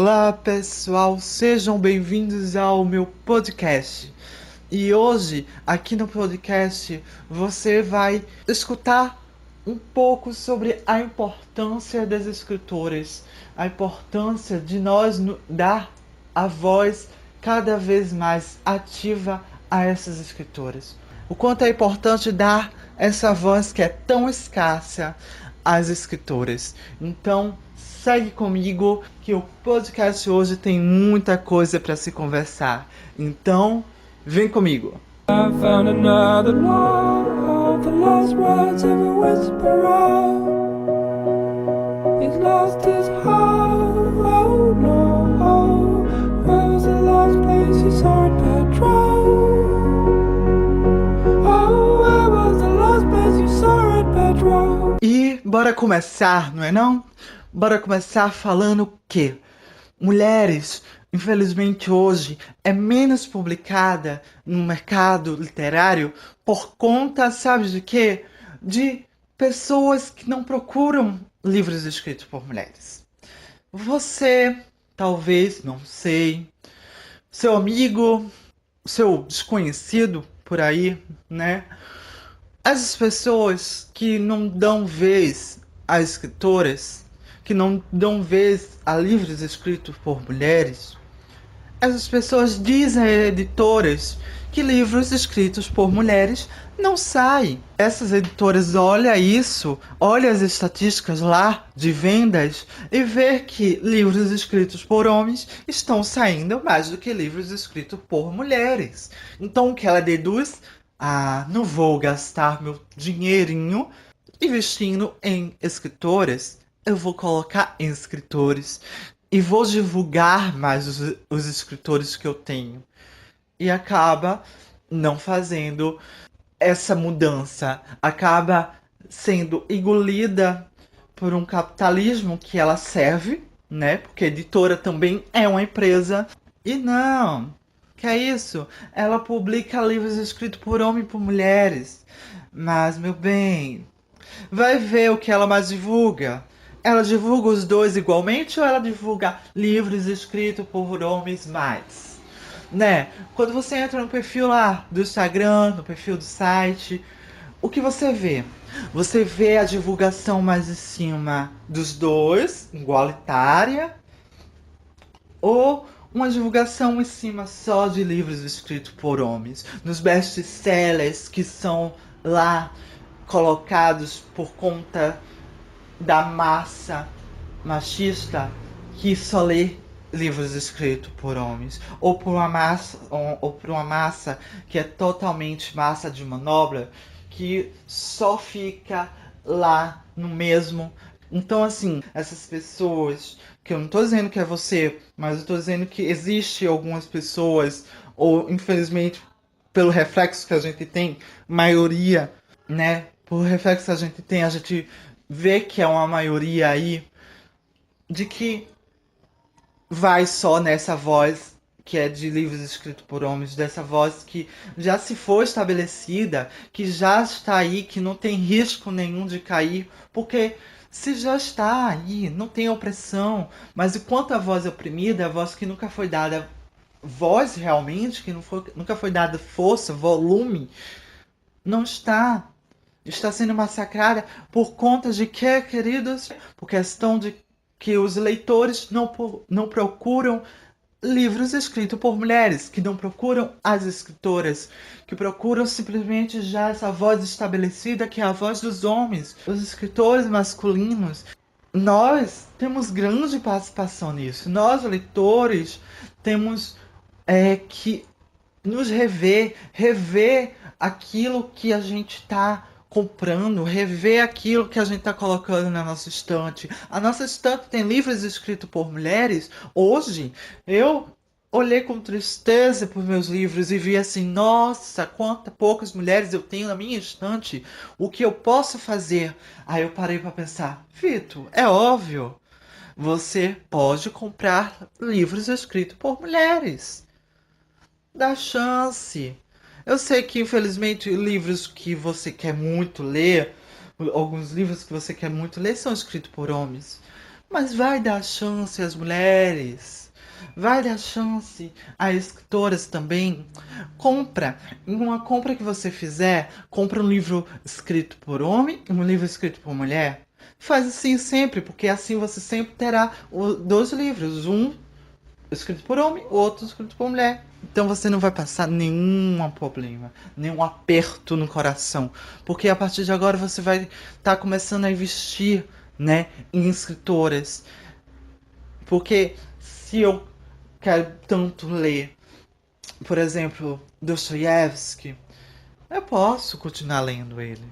Olá pessoal, sejam bem-vindos ao meu podcast. E hoje, aqui no podcast, você vai escutar um pouco sobre a importância das escritoras, a importância de nós dar a voz cada vez mais ativa a essas escritoras. O quanto é importante dar essa voz que é tão escassa às escritoras. Então, segue comigo que o podcast hoje tem muita coisa para se conversar. Então, vem comigo. I found another love, the last words of a whisperer. He's lost his heart, oh no. Where was the last place you saw it, Pedro? Oh, where was the last place you saw it, Pedro? E bora começar, não é não? Bora começar falando que mulheres, infelizmente hoje, é menos publicada no mercado literário por conta, sabe de quê? De pessoas que não procuram livros escritos por mulheres. Você, talvez, não sei, seu amigo, seu desconhecido por aí, né? Essas pessoas que não dão vez a escritoras, que não dão vez a livros escritos por mulheres, essas pessoas dizem a editoras que livros escritos por mulheres não saem. Essas editoras olham isso, olham as estatísticas lá de vendas e vê que livros escritos por homens estão saindo mais do que livros escritos por mulheres. Então o que ela deduz? Ah, não vou gastar meu dinheirinho investindo em escritoras. Eu vou colocar em escritores e vou divulgar mais os escritores que eu tenho. E acaba não fazendo essa mudança. Acaba sendo engolida por um capitalismo que ela serve, né? Porque a editora também é uma empresa. E não, que é isso? Ela publica livros escritos por homens e por mulheres. Mas, meu bem, vai ver o que ela mais divulga. Ela divulga os dois igualmente ou ela divulga livros escritos por homens mais? Né? Quando você entra no perfil lá do Instagram, no perfil do site, o que você vê? Você vê a divulgação mais em cima dos dois, igualitária, ou uma divulgação em cima só de livros escritos por homens, nos best-sellers que são lá colocados por conta da massa machista que só lê livros escritos por homens, ou por uma massa que é totalmente massa de manobra, que só fica lá no mesmo. Então, assim, essas pessoas, que eu não tô dizendo que é você, mas eu tô dizendo que existe algumas pessoas, ou infelizmente, pelo reflexo que a gente tem, maioria, né? Por reflexo que a gente vê que é uma maioria aí, de que vai só nessa voz que é de livros escritos por homens, dessa voz que já se foi estabelecida, que já está aí, que não tem risco nenhum de cair, porque se já está aí, não tem opressão, mas enquanto a voz é oprimida, a voz que nunca foi dada voz realmente, que nunca foi dada força, volume, não está. Está sendo massacrada por conta de que, queridos? Por questão de que os leitores não procuram livros escritos por mulheres, que não procuram as escritoras, que procuram simplesmente já essa voz estabelecida, que é a voz dos homens, os escritores masculinos. Nós temos grande participação nisso. Nós, leitores, temos que nos rever aquilo que a gente está comprando, rever aquilo que a gente está colocando na nossa estante. A nossa estante tem livros escritos por mulheres. Hoje, eu olhei com tristeza para os meus livros e vi assim, nossa, quantas poucas mulheres eu tenho na minha estante. O que eu posso fazer? Aí eu parei para pensar, Vitor, é óbvio. Você pode comprar livros escritos por mulheres. Dá chance. Eu sei que, infelizmente, livros que você quer muito ler, alguns livros que você quer muito ler são escritos por homens. Mas vai dar chance às mulheres. Vai dar chance a escritoras também. Compra. Em uma compra que você fizer, compra um livro escrito por homem e um livro escrito por mulher. Faz assim sempre, porque assim você sempre terá dois livros. Um escrito por homem, o outro escrito por mulher. Então você não vai passar nenhum problema, nenhum aperto no coração. Porque a partir de agora você vai estar começando a investir, né, em escritoras. Porque se eu quero tanto ler, por exemplo, Dostoiévski, eu posso continuar lendo ele.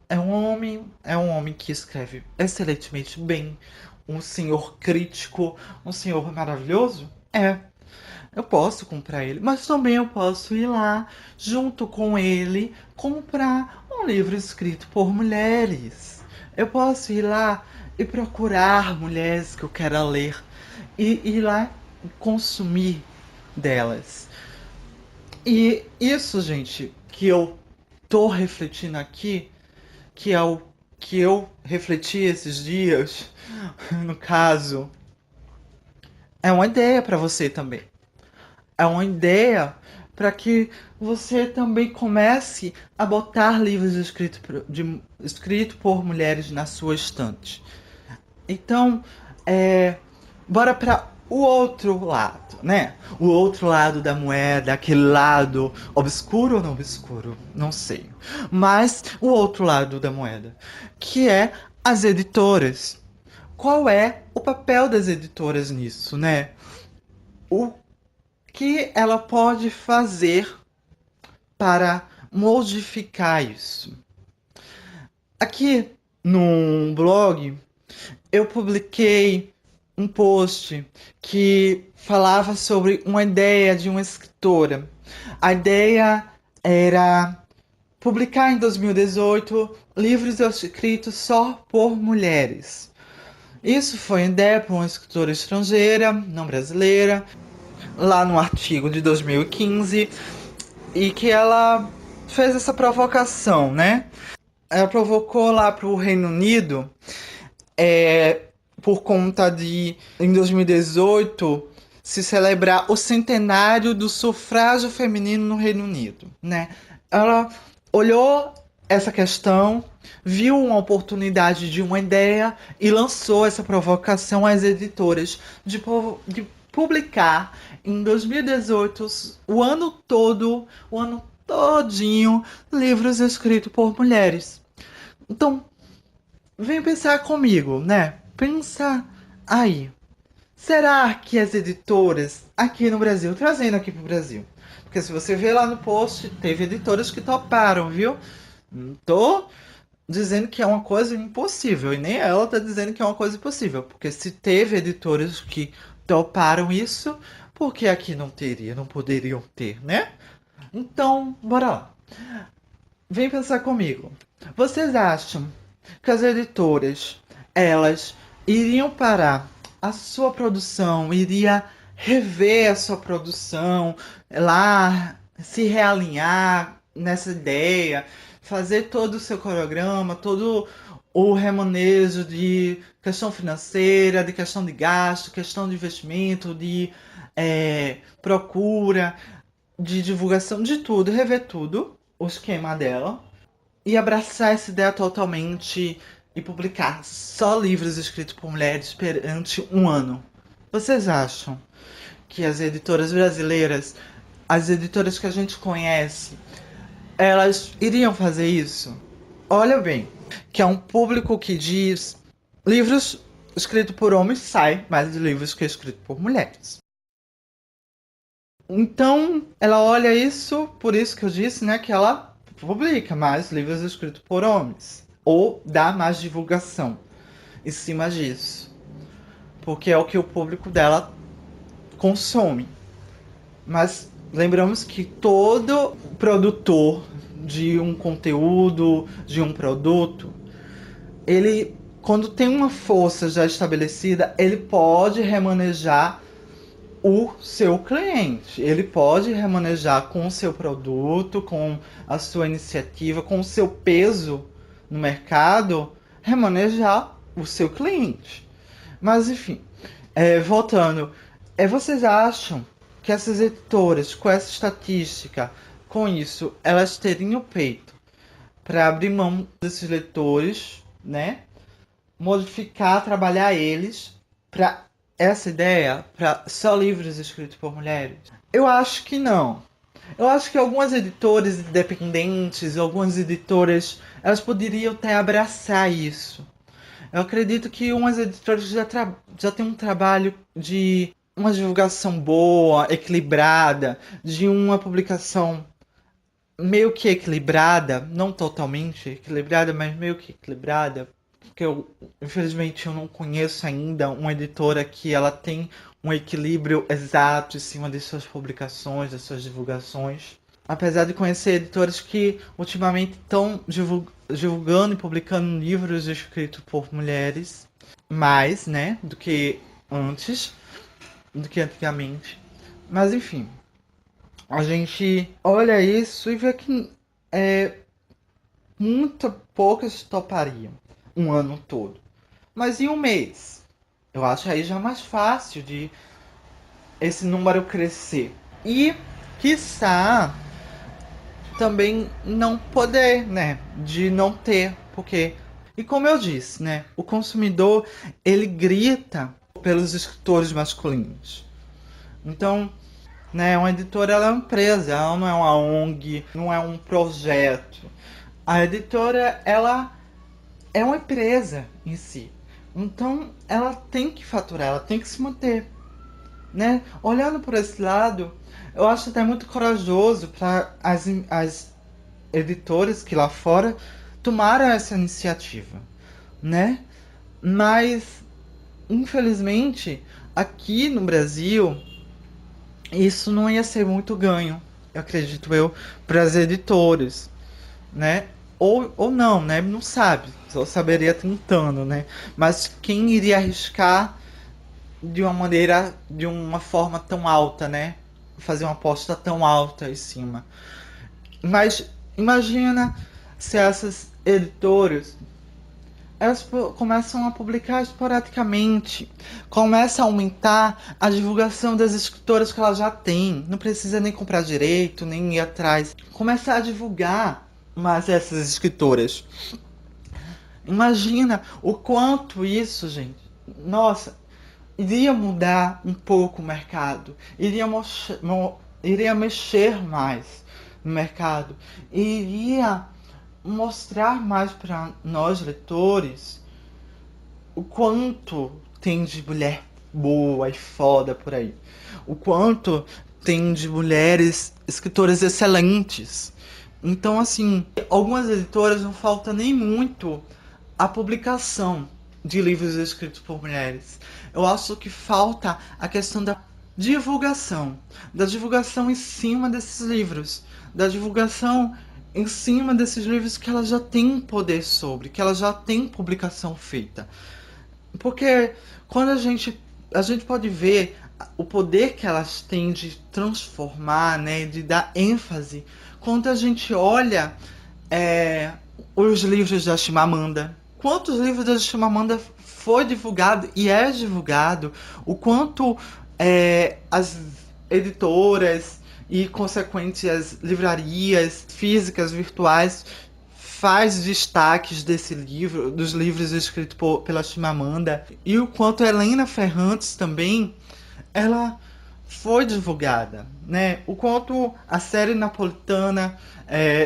É um homem que escreve excelentemente bem, um senhor crítico, um senhor maravilhoso. Eu posso comprar ele, mas também eu posso ir lá, junto com ele, comprar um livro escrito por mulheres. Eu posso ir lá e procurar mulheres que eu quero ler e ir lá e consumir delas. E isso, gente, que eu tô refletindo aqui, que é o que eu refleti esses dias, no caso, é uma ideia para você também. É uma ideia para que você também comece a botar livros escritos por mulheres na sua estante. Então, bora para o outro lado, né? O outro lado da moeda, aquele lado obscuro ou não obscuro, não sei. Mas o outro lado da moeda, que é as editoras. Qual é o papel das editoras nisso, né? O que ela pode fazer para modificar isso? Aqui no blog eu publiquei um post que falava sobre uma ideia de uma escritora. A ideia era publicar em 2018 livros escritos só por mulheres. Isso foi uma ideia para uma escritora estrangeira, não brasileira, lá no artigo de 2015, e que ela fez essa provocação, né? Ela provocou lá para o Reino Unido, por conta de, em 2018, se celebrar o centenário do sufrágio feminino no Reino Unido, né? Ela olhou essa questão, viu uma oportunidade de uma ideia e lançou essa provocação às editoras de publicar em 2018 o ano todo, o ano todinho, livros escritos por mulheres. Então, vem pensar comigo, né? Pensa aí. Será que as editoras aqui no Brasil, trazendo aqui pro Brasil, porque se você ver lá no post, teve editoras que toparam, viu? Não tô dizendo que é uma coisa impossível, e nem ela tá dizendo que é uma coisa impossível, porque se teve editoras que toparam isso, por que aqui não teria, não poderiam ter, né? Então, bora lá. Vem pensar comigo. Vocês acham que as editoras, elas iriam parar a sua produção, iria rever a sua produção, lá se realinhar nessa ideia, fazer todo o seu cronograma, todo o remanejo de questão financeira, de questão de gasto, questão de investimento, de procura, de divulgação, de tudo, rever tudo, o esquema dela, e abraçar essa ideia totalmente e publicar só livros escritos por mulheres durante um ano. Vocês acham que as editoras brasileiras, as editoras que a gente conhece, elas iriam fazer isso? Olha bem, que é um público que diz livros escritos por homens sai mais de livros que escritos por mulheres. Então, ela olha isso, por isso que eu disse, né, que ela publica mais livros escritos por homens. Ou dá mais divulgação em cima disso. Porque é o que o público dela consome. Mas lembramos que todo produtor de um conteúdo, de um produto, ele, quando tem uma força já estabelecida, ele pode remanejar o seu cliente. Ele pode remanejar com o seu produto, com a sua iniciativa, com o seu peso no mercado, remanejar o seu cliente. Mas enfim, voltando, vocês acham que essas editoras, com essa estatística, com isso, elas teriam peito para abrir mão desses leitores, né? Modificar, trabalhar eles para essa ideia, para só livros escritos por mulheres? Eu acho que não. Eu acho que algumas editoras independentes, algumas editoras, elas poderiam até abraçar isso. Eu acredito que umas editoras já têm um trabalho de uma divulgação boa, equilibrada, de uma publicação meio que equilibrada, não totalmente equilibrada, mas meio que equilibrada, porque infelizmente eu não conheço ainda uma editora que ela tem um equilíbrio exato em cima de suas publicações, das suas divulgações. Apesar de conhecer editores que ultimamente estão divulgando e publicando livros escritos por mulheres, mais, né, do que antes, do que antigamente. Mas enfim, a gente olha isso e vê que muito poucas topariam um ano todo. Mas em um mês, eu acho aí já mais fácil de esse número crescer. E, quiçá, também não poder, né? De não ter, porque... E como eu disse, né? O consumidor, ele grita pelos escritores masculinos. Então, né? Uma editora, ela é uma empresa, ela não é uma ONG, não é um projeto. A editora, ela é uma empresa em si. Então, ela tem que faturar, ela tem que se manter, né? Olhando por esse lado, eu acho até muito corajoso para as editoras que lá fora tomaram essa iniciativa, né? Mas, infelizmente, aqui no Brasil, isso não ia ser muito ganho, eu acredito eu, para as editoras, né? Ou não, né? Não sabe, só saberia tentando, né? Mas quem iria arriscar de uma maneira, de uma forma tão alta, né? Fazer uma aposta tão alta em cima. Mas imagina se essas editoras elas começam a publicar esporadicamente, começa a aumentar a divulgação das escritoras que ela já tem, não precisa nem comprar direito, nem ir atrás, começa a divulgar mais essas escritoras. Imagina o quanto isso, gente, nossa, iria mudar um pouco o mercado, iria mexer mais no mercado, iria mostrar mais para nós leitores o quanto tem de mulher boa e foda por aí, o quanto tem de mulheres escritoras excelentes. Então, assim, algumas editoras não falta nem muito a publicação de livros escritos por mulheres. Eu acho que falta a questão da divulgação em cima desses livros, da divulgação em cima desses livros que ela já tem poder sobre, que ela já tem publicação feita. Porque quando a gente pode ver o poder que elas têm de transformar, né, de dar ênfase, quando a gente olha os livros da Chimamanda. Quantos livros da Chimamanda foi divulgado e é divulgado? O quanto as editoras e consequentes as livrarias físicas, virtuais, faz destaques desse livro, dos livros escritos pela Chimamanda, e o quanto Helena Ferrantes também, ela foi divulgada, né? O quanto a série napolitana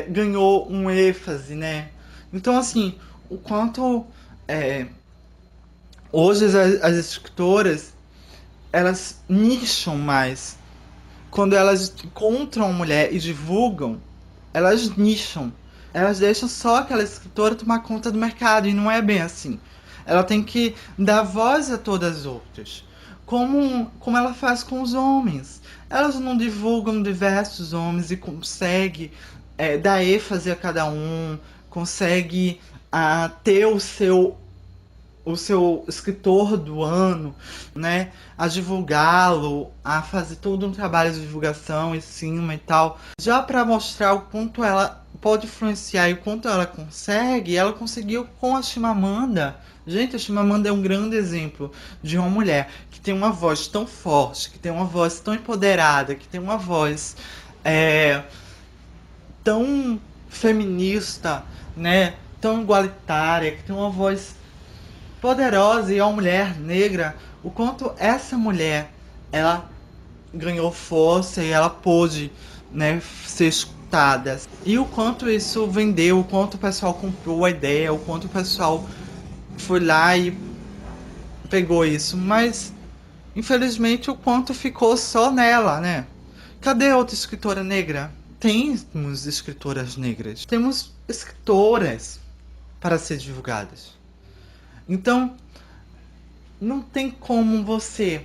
ganhou um ênfase, né? Então, assim, o quanto hoje as escritoras, elas nicham mais. Quando elas encontram uma mulher e divulgam, elas nicham. Elas deixam só aquela escritora tomar conta do mercado, e não é bem assim. Ela tem que dar voz a todas as outras. Como ela faz com os homens. Elas não divulgam diversos homens e consegue dar ênfase a cada um, consegue ter o seu escritor do ano, né, a divulgá-lo, a fazer todo um trabalho de divulgação em cima e tal, já para mostrar o quanto ela pode influenciar e o quanto ela conseguiu com a Chimamanda, Gente, a Chimamanda é um grande exemplo de uma mulher que tem uma voz tão forte, que tem uma voz tão empoderada, que tem uma voz tão feminista, né? Tão igualitária, que tem uma voz poderosa, e é uma mulher negra. O quanto essa mulher, ela ganhou força e ela pôde, né, ser escutada. E o quanto isso vendeu, o quanto o pessoal comprou a ideia, o quanto o pessoal foi lá e pegou isso. Mas, infelizmente, o quanto ficou só nela, né? Cadê outra escritora negra? Temos escritoras negras. Temos escritoras para ser divulgadas. Então, não tem como você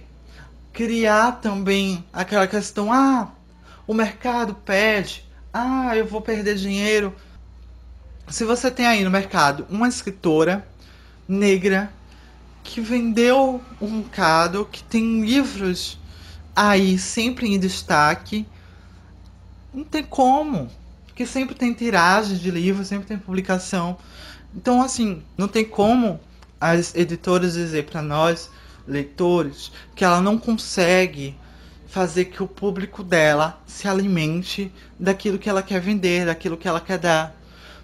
criar também aquela questão, o mercado pede, eu vou perder dinheiro. Se você tem aí no mercado uma escritora negra que vendeu um bocado, que tem livros aí sempre em destaque, não tem como, porque sempre tem tiragem de livros, sempre tem publicação. Então, assim, não tem como as editoras dizer para nós, leitores, que ela não consegue fazer que o público dela se alimente daquilo que ela quer vender, daquilo que ela quer dar.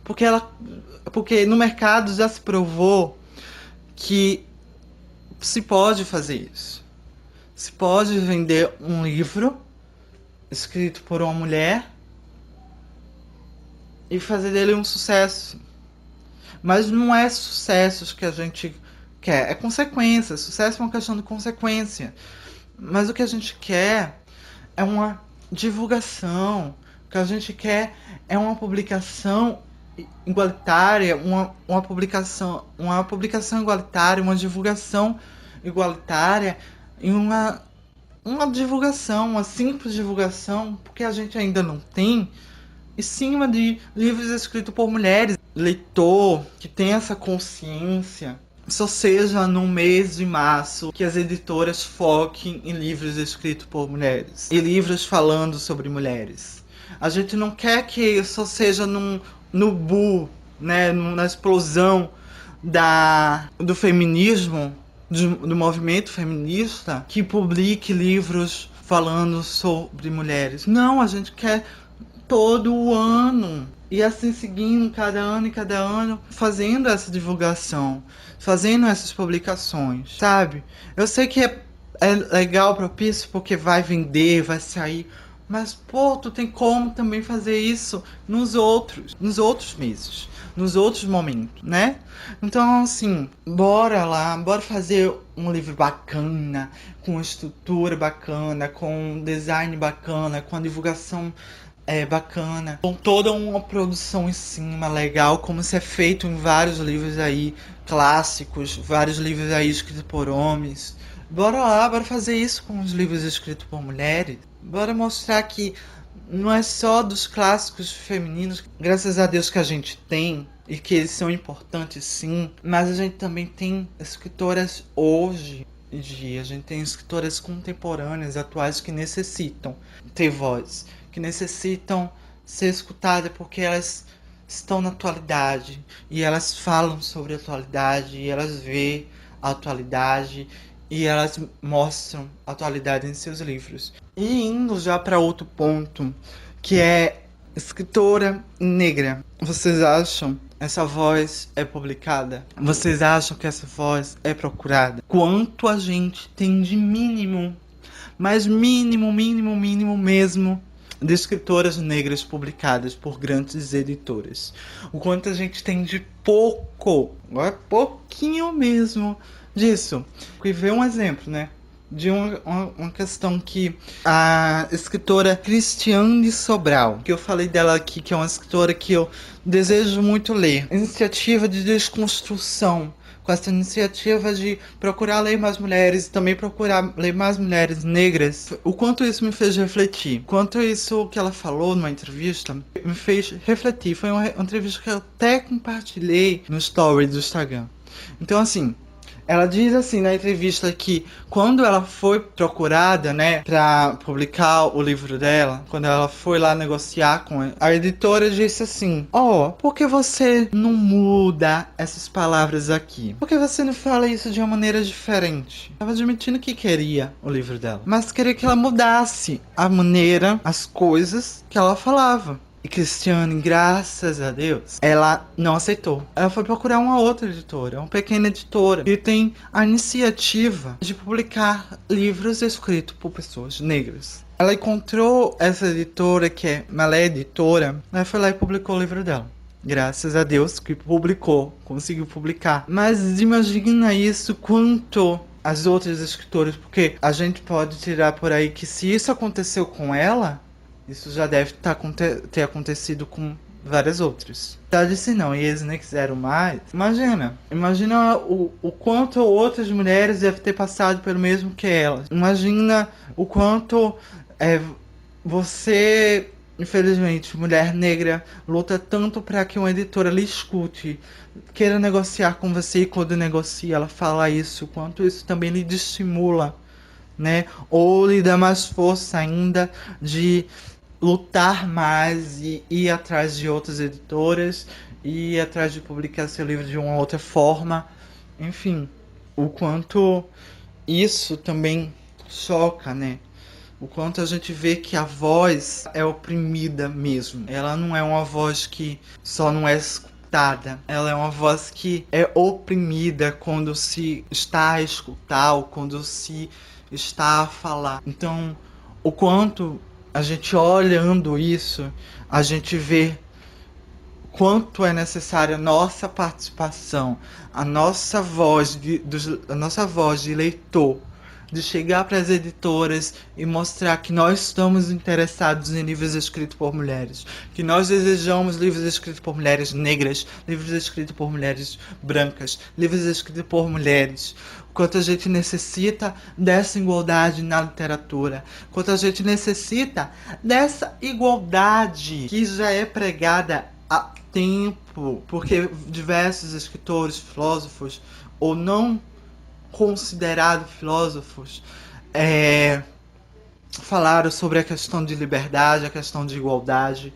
Porque no mercado já se provou que se pode fazer isso. Se pode vender um livro escrito por uma mulher e fazer dele um sucesso. Mas não é sucessos que a gente quer, é consequência. Sucesso é uma questão de consequência. Mas o que a gente quer é uma divulgação. O que a gente quer é uma publicação igualitária, uma publicação igualitária, uma divulgação igualitária e uma divulgação, uma simples divulgação, porque a gente ainda não tem, em cima de livros escritos por mulheres. Leitor que tem essa consciência, só seja no mês de março que as editoras foquem em livros escritos por mulheres e livros falando sobre mulheres. A gente não quer que só seja no boom, né, na explosão do feminismo, do movimento feminista, que publique livros falando sobre mulheres. Não, a gente quer todo o ano. E assim seguindo cada ano, fazendo essa divulgação, fazendo essas publicações, sabe? Eu sei que é legal, propício, porque vai vender, vai sair. Mas, tu tem como também fazer isso nos outros meses, nos outros momentos, né? Então, assim, bora lá, bora fazer um livro bacana, com estrutura bacana, com design bacana, com a divulgação bacana, com toda uma produção em cima legal, como se é feito em vários livros aí clássicos, vários livros aí escritos por homens. Bora lá, bora fazer isso com os livros escritos por mulheres. Bora mostrar que não é só dos clássicos femininos, graças a Deus que a gente tem, e que eles são importantes sim, mas a gente também tem escritoras hoje em dia, a gente tem escritoras contemporâneas, atuais, que necessitam ter voz, que necessitam ser escutadas, porque elas estão na atualidade, e elas falam sobre a atualidade, e elas veem a atualidade, e elas mostram a atualidade em seus livros. E indo já para outro ponto, que é escritora negra. Vocês acham essa voz é publicada? Vocês acham que essa voz é procurada? Quanto a gente tem de mínimo, mas mínimo mesmo, de escritoras negras publicadas por grandes editoras? O quanto a gente tem de pouco, pouquinho mesmo disso. E ver um exemplo, né, de uma questão que a escritora Cristiane Sobral, que eu falei dela aqui, que é uma escritora que eu desejo muito ler. Iniciativa de desconstrução, com essa iniciativa de procurar ler mais mulheres e também procurar ler mais mulheres negras. O quanto isso me fez refletir, quanto isso que ela falou numa entrevista me fez refletir. Foi uma entrevista que eu até compartilhei no story do Instagram. Então, assim, Ela diz assim na entrevista que quando ela foi procurada, né, pra publicar o livro dela, quando ela foi lá negociar com a editora, disse assim: Ó, por que você não muda essas palavras aqui? Por que você não fala isso de uma maneira diferente? Tava admitindo que queria o livro dela, mas queria que ela mudasse a maneira, as coisas que ela falava. E Cristiane, graças a Deus, ela não aceitou. Ela foi procurar uma outra editora, uma pequena editora, que tem a iniciativa de publicar livros escritos por pessoas negras. Ela encontrou essa editora, que é Malé Editora, ela foi lá e publicou o livro dela. Graças a Deus que publicou, conseguiu publicar. Mas imagina isso quanto as outras escritoras, porque a gente pode tirar por aí que se isso aconteceu com ela, isso já deve ter acontecido com várias outras. Ela disse não, e eles nem quiseram mais. Imagina o quanto outras mulheres devem ter passado pelo mesmo que elas. Imagina o quanto você, infelizmente, mulher negra, luta tanto para que uma editora lhe escute, queira negociar com você, e quando negocia ela fala isso, quanto isso também lhe desestimula, né? Ou lhe dá mais força ainda de lutar mais e ir atrás de outras editoras, e ir atrás de publicar seu livro de uma outra forma. Enfim, o quanto isso também choca, né? O quanto a gente vê que a voz é oprimida mesmo. Ela não é uma voz que só não é escutada. Ela é uma voz que é oprimida quando se está a escutar ou quando se está a falar. Então, o quanto a gente olhando isso, a gente vê quanto é necessária a nossa participação, a nossa voz de leitor, de chegar para as editoras e mostrar que nós estamos interessados em livros escritos por mulheres, que nós desejamos livros escritos por mulheres negras, livros escritos por mulheres brancas, livros escritos por mulheres. Quanto a gente necessita dessa igualdade na literatura, quanto a gente necessita dessa igualdade que já é pregada há tempo, porque diversos escritores, filósofos, ou não considerados filósofos, falaram sobre a questão de liberdade, a questão de igualdade,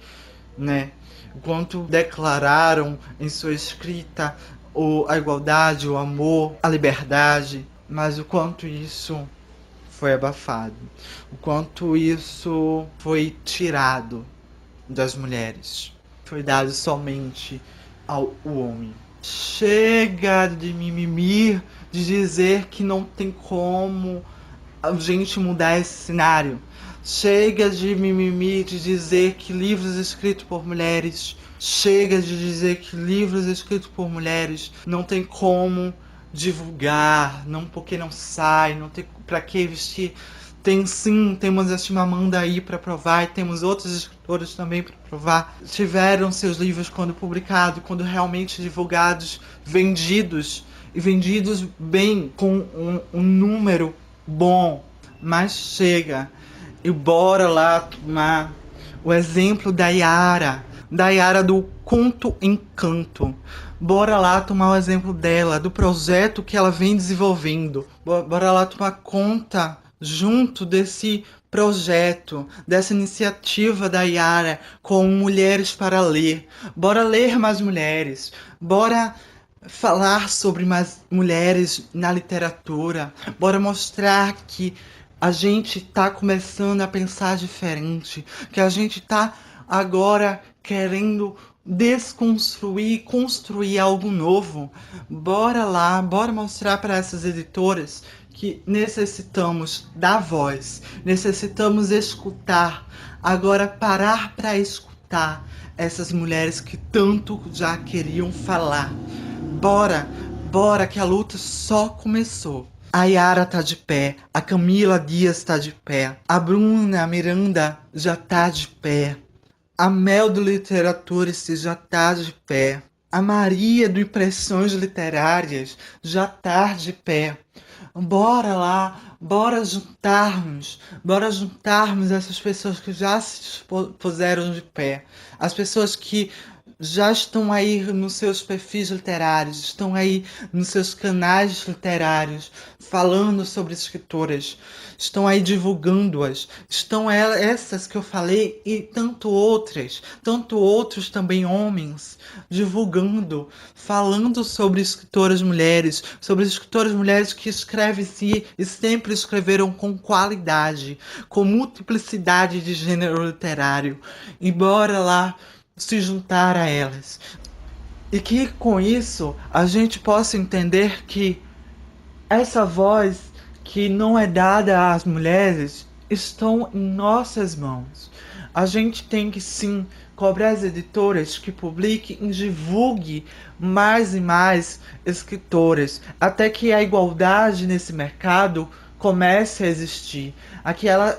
né? O quanto declararam em sua escrita a igualdade, o amor, a liberdade, mas o quanto isso foi abafado, o quanto isso foi tirado das mulheres, foi dado somente ao homem. Chega de mimimi, de dizer que não tem como a gente mudar esse cenário. Chega de mimimi, de dizer que livros escritos por mulheres, chega de dizer que livros escritos por mulheres não tem como divulgar, não, porque não sai, não tem pra que vestir. Tem sim, temos a Chimamanda aí para provar, e temos outros escritores também para provar. Tiveram seus livros, quando publicados, quando realmente divulgados, vendidos, e vendidos bem, com um número bom. Mas chega, e bora lá tomar o exemplo da Yara do Conto Encanto. Bora lá tomar o exemplo dela, do projeto que ela vem desenvolvendo. Bora lá tomar conta junto desse projeto, dessa iniciativa da Yara com Mulheres para Ler. Bora ler mais mulheres. Bora falar sobre mais mulheres na literatura. Bora mostrar que a gente tá começando a pensar diferente, que a gente tá agora querendo desconstruir, construir algo novo. Bora lá, bora mostrar para essas editoras que necessitamos dar voz, necessitamos escutar, agora parar para escutar essas mulheres que tanto já queriam falar. Bora que a luta só começou. A Yara tá de pé, a Camila Dias tá de pé, a Bruna Miranda já tá de pé, a Mel do Literaturice já tá de pé, a Maria do Impressões Literárias já tá de pé. Bora lá, bora juntarmos essas pessoas que já se puseram de pé, as pessoas que já estão aí nos seus perfis literários, estão aí nos seus canais literários, falando sobre escritoras, estão aí divulgando-as, estão essas que eu falei e tanto outros também homens, divulgando, falando sobre escritoras mulheres que escrevem-se e sempre escreveram com qualidade, com multiplicidade de gênero literário, e bora lá se juntar a elas. E que com isso a gente possa entender que essa voz que não é dada às mulheres estão em nossas mãos. A gente tem que sim cobrar as editoras que publiquem e divulguem mais e mais escritoras, até que a igualdade nesse mercado comece a existir,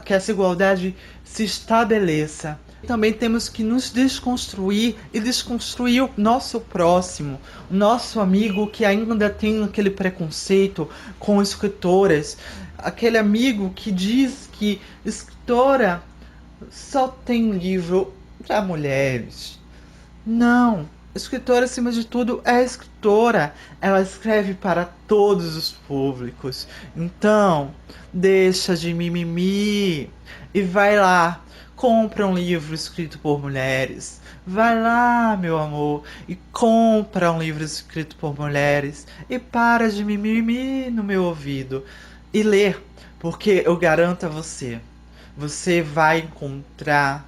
que essa igualdade se estabeleça. Também temos que nos desconstruir e desconstruir o nosso próximo, o nosso amigo que ainda tem aquele preconceito com escritoras, aquele amigo que diz que escritora só tem livro para mulheres. Não, escritora acima de tudo é escritora, ela escreve para todos os públicos. Então, deixa de mimimi e vai lá. Compra um livro escrito por mulheres. Vai lá, meu amor, e compra um livro escrito por mulheres. E para de mimimi no meu ouvido. E lê, porque eu garanto a você, você vai encontrar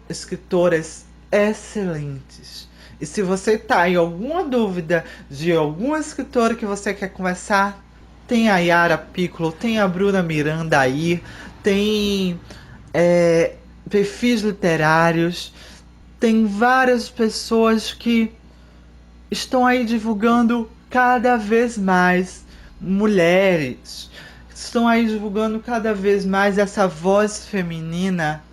escritoras excelentes. E se você tá em alguma dúvida de alguma escritora que você quer conversar, tem a Yara Piccolo, tem a Bruna Miranda aí, tem perfis literários, tem várias pessoas que estão aí divulgando cada vez mais mulheres, estão aí divulgando cada vez mais essa voz feminina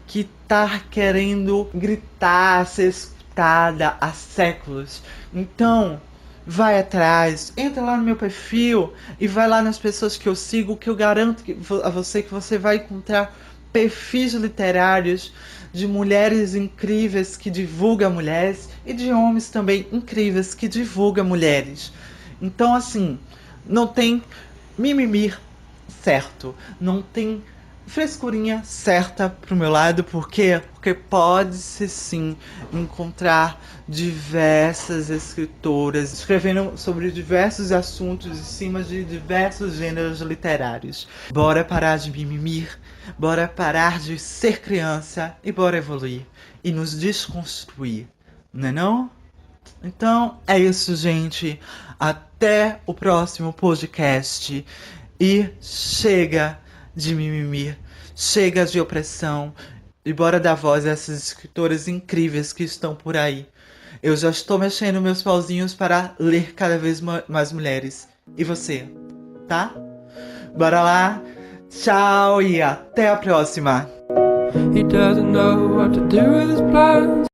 que tá querendo gritar, ser escutada há séculos. Então, vai atrás, entra lá no meu perfil e vai lá nas pessoas que eu sigo, que eu garanto a você que você vai encontrar perfis literários de mulheres incríveis que divulgam mulheres e de homens também incríveis que divulgam mulheres. Então, assim, não tem mimimi certo, não tem frescurinha certa pro meu lado, porque pode-se sim encontrar diversas escritoras escrevendo sobre diversos assuntos em cima de diversos gêneros literários. Bora parar de mimimir, bora parar de ser criança e bora evoluir e nos desconstruir, não é não? Então é isso, gente. Até o próximo podcast. E chega de mimimi, chega de opressão e bora dar voz a essas escritoras incríveis que estão por aí. Eu já estou mexendo meus pauzinhos para ler cada vez mais mulheres. E você, tá? Bora lá, tchau e até a próxima! He doesn't know what to do with his plans.